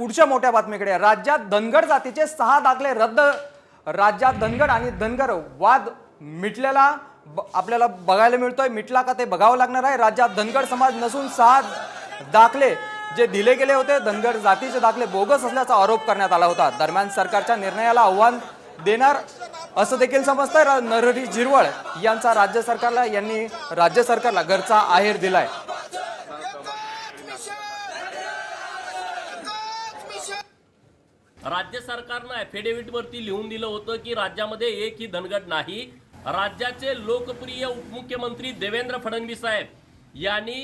पुढच्या मोठ्या बातमीकडे. राज्यात धनगर जातीचे 6 दाखले रद्द. राज्यात धनगर आणि धनगर वाद मिटलेला आपल्याला बघायला मिळतोय. मिटला का ते बघावं लागणार आहे. राज्यात धनगर समाज नसून 6 दाखले जे दिले गेले होते धनगर जातीचे दाखले बोगस असल्याचा आरोप करण्यात आला होता. दरम्यान सरकारच्या निर्णयाला आव्हान देणार असं देखील समजतंय. नरहरी झिरवळ यांनी राज्य सरकारला घरचा आहेर दिलाय. राज्य सरकारनं ॲफिडेव्हिट वरती लिहून दिलं होतं की राज्यामध्ये एकही धनगर नाही. राज्याचे लोकप्रिय उपमुख्यमंत्री देवेंद्र फडणवीस साहेब यांनी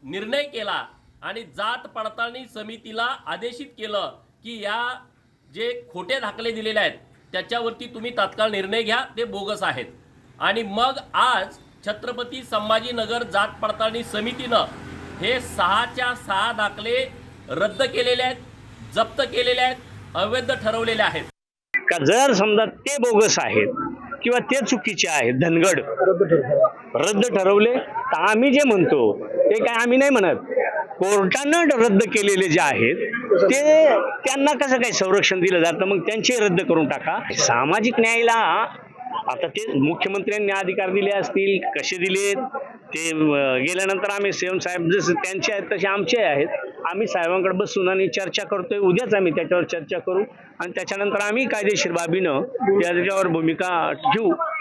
निर्णय केला आणि जात पडताळणी समितीला आदेशित केलं की या जे खोटे दाखले दिलेले आहेत त्याच्यावरती तुम्ही तात्काळ निर्णय घ्या, ते बोगस आहेत. आणि मग आज छत्रपती संभाजीनगर जात पडताळणी समितीनं हे 6च्या 6 दाखले रद्द केलेले आहेत, जप्त केलेले आहेत, अवैध ठरवलेले आहेत. का जर समजा ते बोगस आहेत किंवा ते चुकीचे आहेत, धनगड रद्द ठरवले, तर आम्ही जे म्हणतो ते काय आम्ही नाही म्हणत, कोर्टानं रद्द केलेले जे आहेत ते त्यांना कसं काय संरक्षण दिलं जातं, मग त्यांचे रद्द करून टाका. सामाजिक न्यायाला आता ते मुख्यमंत्र्यांनी अधिकार दिले असतील, कसे दिलेत ते गेल्यानंतर आम्ही सीएम साहेब जसे त्यांचे आहेत तसे आमचे आहेत. आम्ही साहेबांकडे बसून आणि चर्चा करतोय. उद्याच आम्ही त्याच्यावर चर्चा करू आणि त्याच्यानंतर आम्ही कायदेशीर बाबीनं त्याच्यावर भूमिका घेऊ.